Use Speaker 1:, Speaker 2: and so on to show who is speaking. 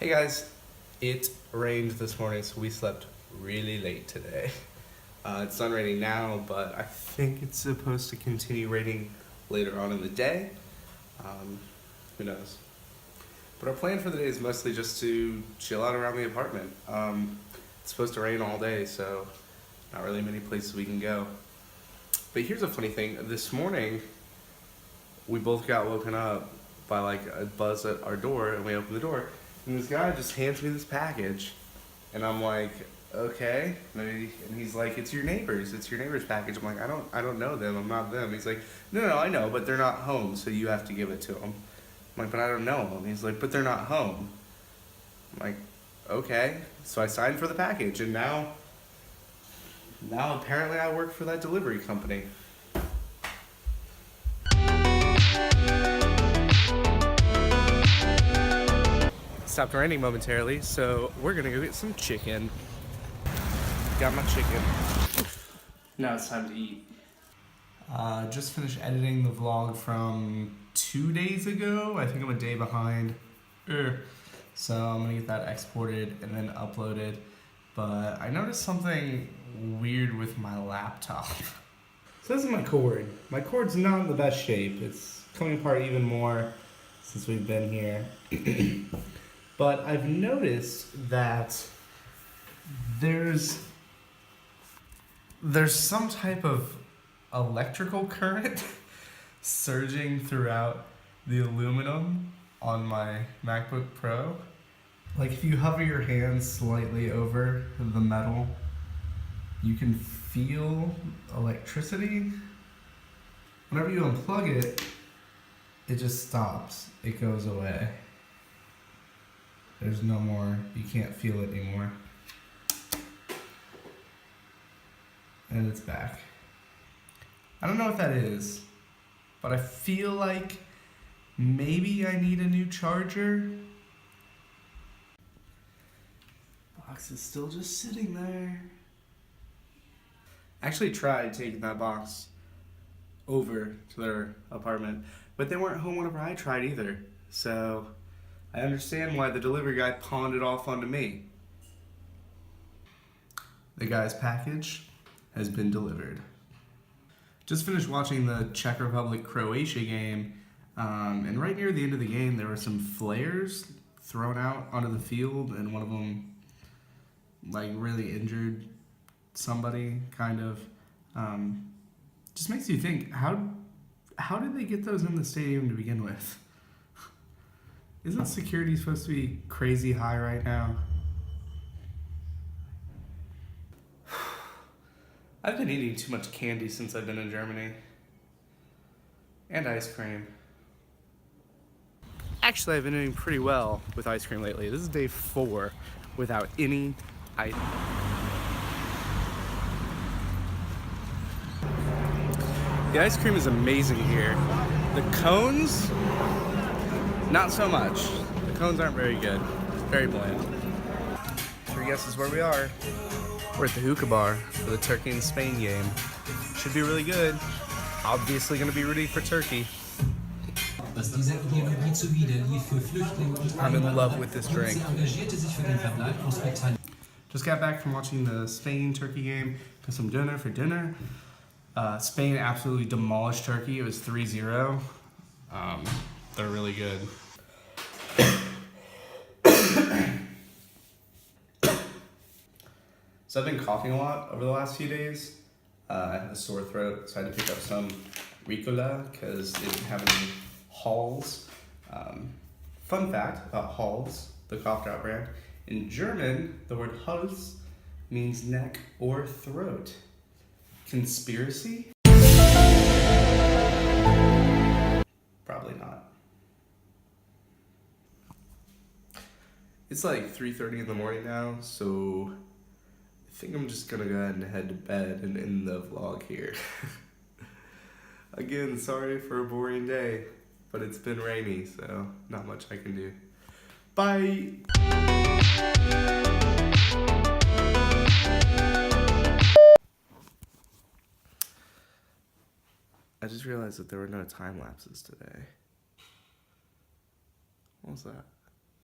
Speaker 1: Hey guys, it rained this morning, so we slept really late today. It's done raining now, but I think it's supposed to continue raining later on in the day. Who knows? But our plan for the day is mostly just to chill out around the apartment. It's supposed to rain all day, so not really many places we can go. But here's a funny thing. This morning, we both got woken up by like a buzz at our door, and we opened the door. And this guy just hands me this package, and I'm like, okay. And he's like, it's your neighbor's package. I'm like, I don't know them. I'm not them. He's like, no, I know, but they're not home, so you have to give it to them. I'm like, but I don't know them. He's like, but they're not home. I'm like, okay. So I signed for the package, and now apparently I work for that delivery company. Stopped raining momentarily, so we're gonna go get some chicken. Got my chicken. Now it's time to eat. Just finished editing the vlog from 2 days ago. I think I'm a day behind. So I'm gonna get that exported and then uploaded. But I noticed something weird with my laptop. So this is my cord. My cord's not in the best shape. It's coming apart even more since we've been here. But I've noticed that there's some type of electrical current surging throughout the aluminum on my MacBook Pro. Like if you hover your hands slightly over the metal, you can feel electricity. Whenever you unplug it, it just stops. It goes away. There's no more, you can't feel it anymore. And it's back. I don't know what that is, but I feel like maybe I need a new charger. Box is still just sitting there. I actually tried taking that box over to their apartment, but they weren't home whenever I tried either. So I understand why the delivery guy pawned it off onto me. The guy's package has been delivered. Just finished watching the Czech Republic-Croatia game, and right near the end of the game there were some flares thrown out onto the field, and one of them like really injured somebody, kind of. Just makes you think, how did they get those in the stadium to begin with? Isn't security supposed to be crazy high right now? I've been eating too much candy since I've been in Germany. And ice cream. Actually, I've been doing pretty well with ice cream lately. This is day 4 without any ice. The ice cream is amazing here. The cones, not so much. The cones aren't very good. Very bland. 3 guesses where we are. We're at the hookah bar for the Turkey and Spain game. Should be really good. Obviously gonna be rooting for Turkey. I'm in love with this drink. Just got back from watching the Spain-Turkey game. Got some dinner for dinner. Spain absolutely demolished Turkey. It was 3-0. They're really good. So I've been coughing a lot over the last few days. I had a sore throat, so I had to pick up some Ricola because they didn't have any Halls. Fun fact about Halls, the cough drop brand. In German, the word Hals means neck or throat. Conspiracy? Probably not. It's like 3:30 in the morning now, so I think I'm just gonna go ahead and head to bed and end the vlog here. Again, sorry for a boring day, but it's been rainy, so not much I can do. Bye! I just realized that there were no time lapses today. What was that?